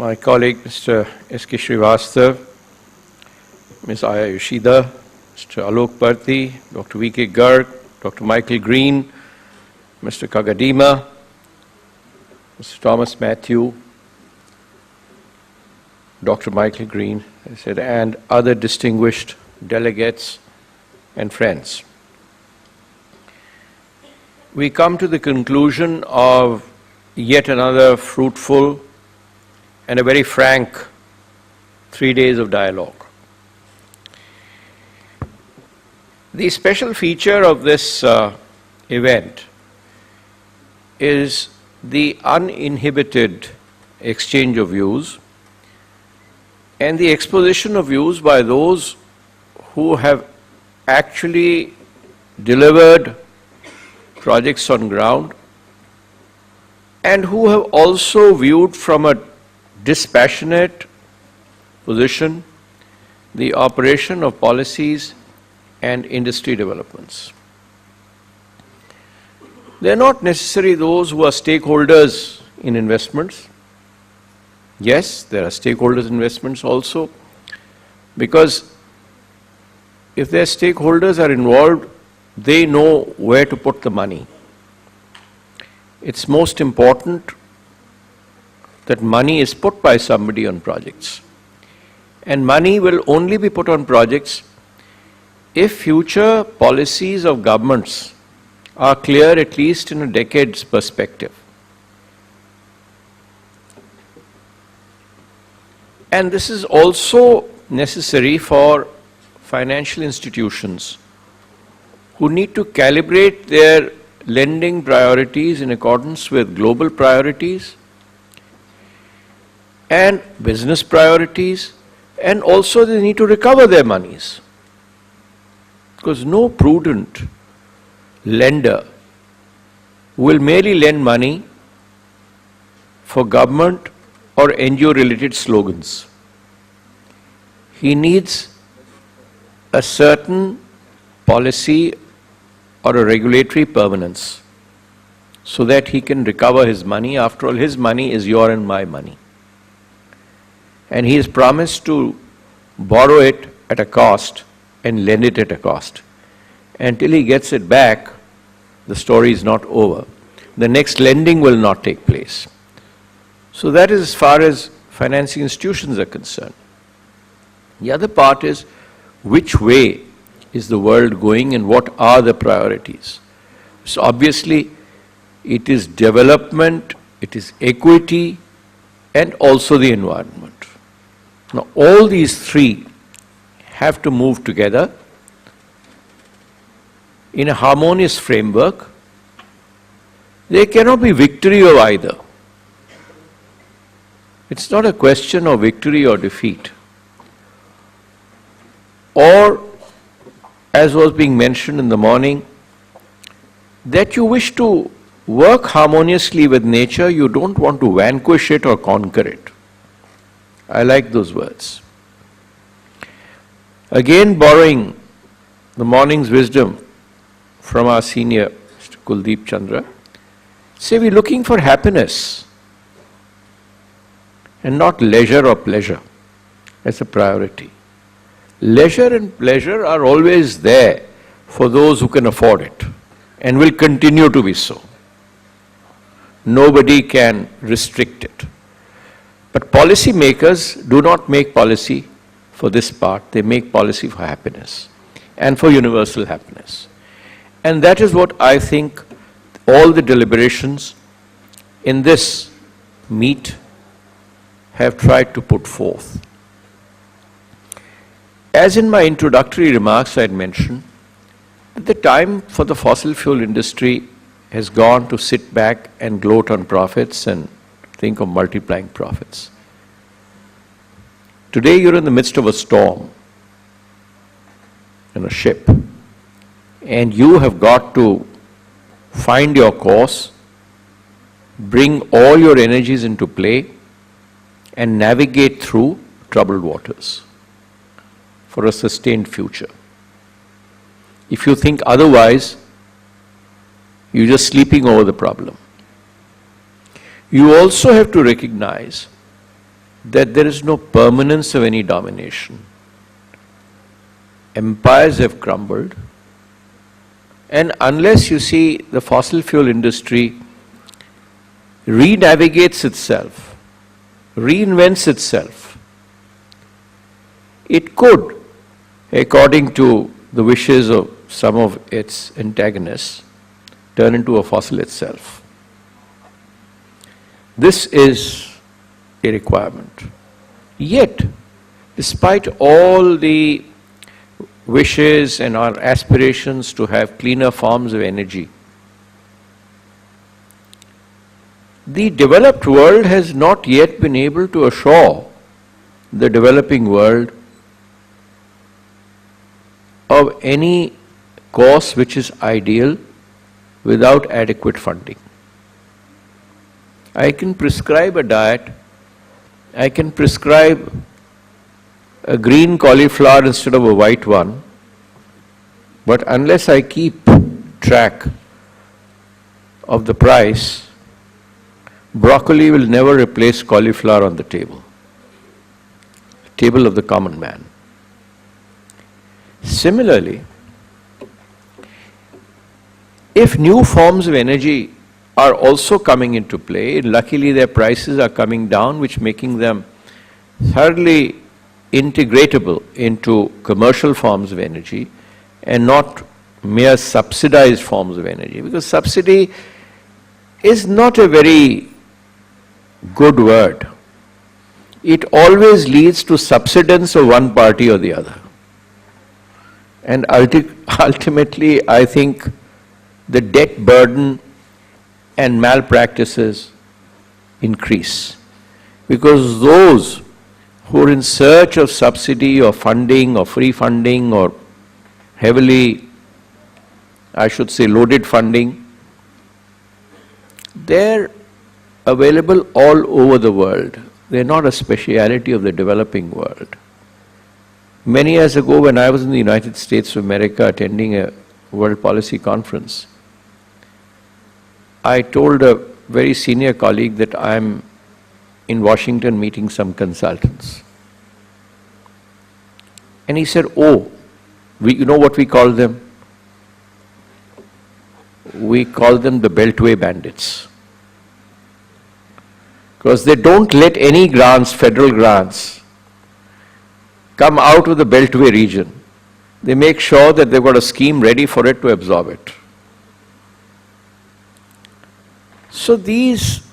my colleague, Mr. S.K. Srivastav, Ms. Aya Yoshida, Mr. Alok Parthi, Dr. V.K. Garg, Dr. Michael Green, Mr. Kagadima, Mr. Thomas Matthew, Dr. Michael Green, I said, and other distinguished delegates and friends. We come to the conclusion of yet another fruitful and a very frank 3 days of dialogue. The special feature of this event is the uninhibited exchange of views and the exposition of views by those who have actually delivered projects on ground and who have also viewed from a dispassionate position the operation of policies and industry developments. They are not necessarily those who are stakeholders in investments. Yes, there are stakeholders in investments also, because if their stakeholders are involved, they know where to put the money. It's most important that money is put by somebody on projects. And money will only be put on projects if future policies of governments are clear at least in a decade's perspective. And this is also necessary for financial institutions who need to calibrate their lending priorities in accordance with global priorities and business priorities, and also they need to recover their monies. Because no prudent lender will merely lend money for government or NGO related slogans. He needs a certain policy or a regulatory permanence so that he can recover his money. After all, his money is your and my money. And he has promised to borrow it at a cost and lend it at a cost. Until he gets it back, the story is not over. The next lending will not take place. So that is as far as financing institutions are concerned. The other part is which way is the world going and what are the priorities. So obviously it is development, it is equity, and also the environment. Now all these three have to move together in a harmonious framework. There cannot be victory of either. It's not a question of victory or defeat. Or, as was being mentioned in the morning, that you wish to work harmoniously with nature, you don't want to vanquish it or conquer it. I like those words. Again, borrowing the morning's wisdom from our senior, Mr. Kuldeep Chandra, say we're looking for happiness and not leisure or pleasure as a priority. Leisure and pleasure are always there for those who can afford it and will continue to be so. Nobody can restrict it. But policy makers do not make policy for this part, they make policy for happiness and for universal happiness. And that is what I think all the deliberations in this meet have tried to put forth. As in my introductory remarks I had mentioned, the time for the fossil fuel industry has gone to sit back and gloat on profits and think of multiplying profits. Today you're in the midst of a storm in a ship, and you have got to find your course, bring all your energies into play, and navigate through troubled waters for a sustained future. If you think otherwise, you're just sleeping over the problem. You also have to recognize that there is no permanence of any domination. Empires have crumbled, and unless you see the fossil fuel industry re-navigates itself, reinvents itself, it could, according to the wishes of some of its antagonists, turn into a fossil itself. This is a requirement. Yet, despite all the wishes and our aspirations to have cleaner forms of energy, the developed world has not yet been able to assure the developing world of any course which is ideal without adequate funding. I can prescribe a diet, I can prescribe a green cauliflower instead of a white one, but unless I keep track of the price, broccoli will never replace cauliflower on the table of the common man. Similarly, if new forms of energy are also coming into play, luckily their prices are coming down, which making them thoroughly integratable into commercial forms of energy and not mere subsidized forms of energy, because subsidy is not a very good word. It always leads to subsidence of one party or the other. And ultimately, I think the debt burden and malpractices increase, because those who are in search of subsidy or funding or free funding or heavily, I should say, loaded funding, they're available all over the world. They're not a speciality of the developing world. Many years ago, when I was in the United States of America attending a World Policy Conference, I told a very senior colleague that I'm in Washington meeting some consultants. And he said, oh, you know what we call them? We call them the Beltway Bandits. Because they don't let any grants, federal grants, come out of the Beltway region. They make sure that they've got a scheme ready for it to absorb it. So these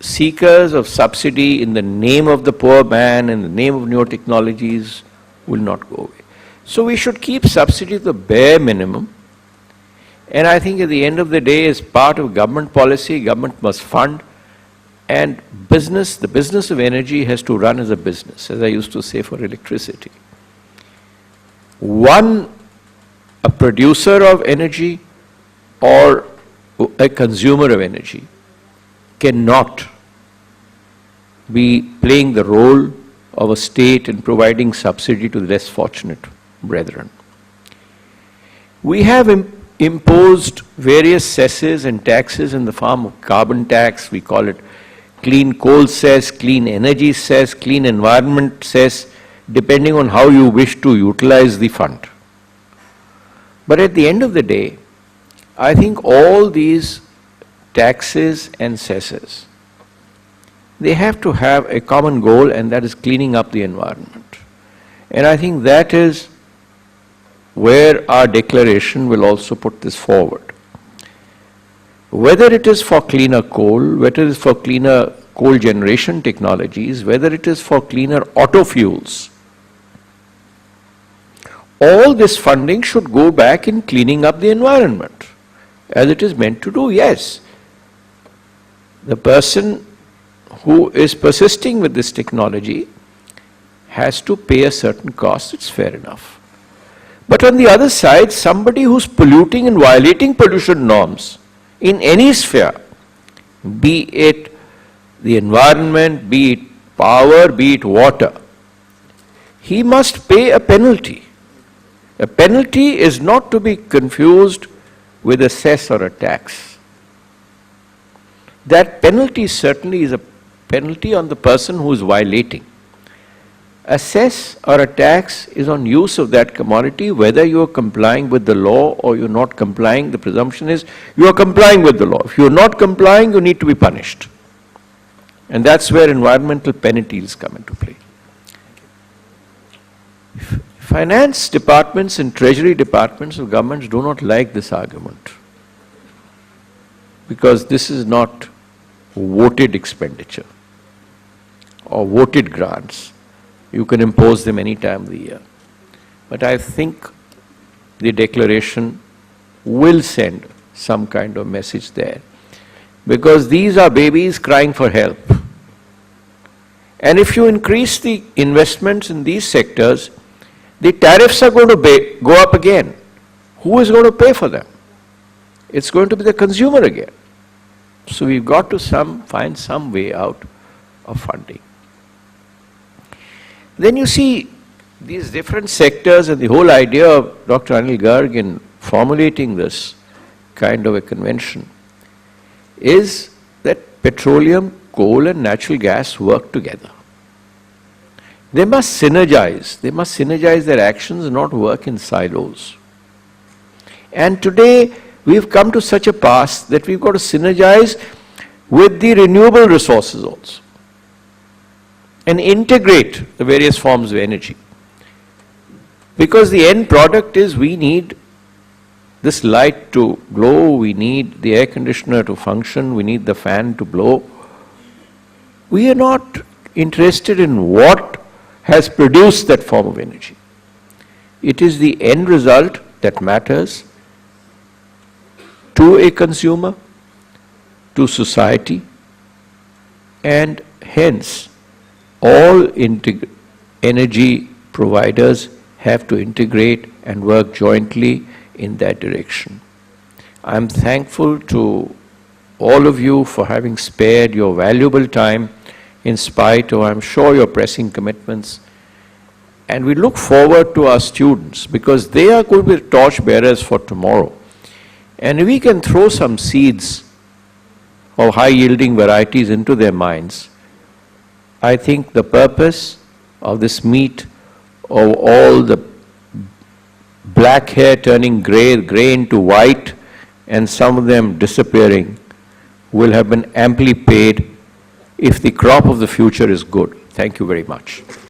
seekers of subsidy in the name of the poor man, in the name of newer technologies, will not go away. So we should keep subsidy to the bare minimum. And I think at the end of the day, as part of government policy, government must fund. And business, the business of energy has to run as a business, as I used to say for electricity. One, a producer of energy or a consumer of energy cannot be playing the role of a state in providing subsidy to the less fortunate brethren. We have imposed various cesses and taxes in the form of carbon tax, we call it clean coal cess, clean energy cess, clean environment cess, depending on how you wish to utilize the fund. But at the end of the day, I think all these taxes and cesses, they have to have a common goal, and that is cleaning up the environment. And I think that is where our declaration will also put this forward. Whether it is for cleaner coal, whether it is for cleaner coal generation technologies, whether it is for cleaner auto fuels, all this funding should go back in cleaning up the environment, as it is meant to do, yes. The person who is persisting with this technology has to pay a certain cost, it's fair enough. But on the other side, somebody who's polluting and violating pollution norms in any sphere, be it the environment, be it power, be it water, he must pay a penalty. A penalty is not to be confused with a cess or a tax. That penalty certainly is a penalty on the person who is violating. A cess or a tax is on use of that commodity, whether you are complying with the law or you're not complying. The presumption is you are complying with the law. If you're not complying, you need to be punished. And that's where environmental penalties come into play. Finance departments and treasury departments of governments do not like this argument, because this is not voted expenditure or voted grants. You can impose them any time of the year. But I think the declaration will send some kind of message there, because these are babies crying for help. And if you increase the investments in these sectors, the tariffs are going to go up again. Who is going to pay for them? It's going to be the consumer again. So we've got to find some way out of funding. Then you see these different sectors, and the whole idea of Dr. Anil Garg in formulating this kind of a convention is that petroleum, coal and natural gas work together. They must synergize. They must synergize their actions and not work in silos. And today we've come to such a pass that we've got to synergize with the renewable resources also, and integrate the various forms of energy. Because the end product is we need this light to glow, we need the air conditioner to function, we need the fan to blow. We are not interested in what has produced that form of energy. It is the end result that matters to a consumer, to society, and hence all energy providers have to integrate and work jointly in that direction. I'm thankful to all of you for having spared your valuable time in spite of, I'm sure, your pressing commitments. And we look forward to our students, because they are going to be torch bearers for tomorrow. And if we can throw some seeds of high-yielding varieties into their minds, I think the purpose of this meet, of all the black hair turning gray into white, and some of them disappearing, will have been amply paid if the crop of the future is good. Thank you very much.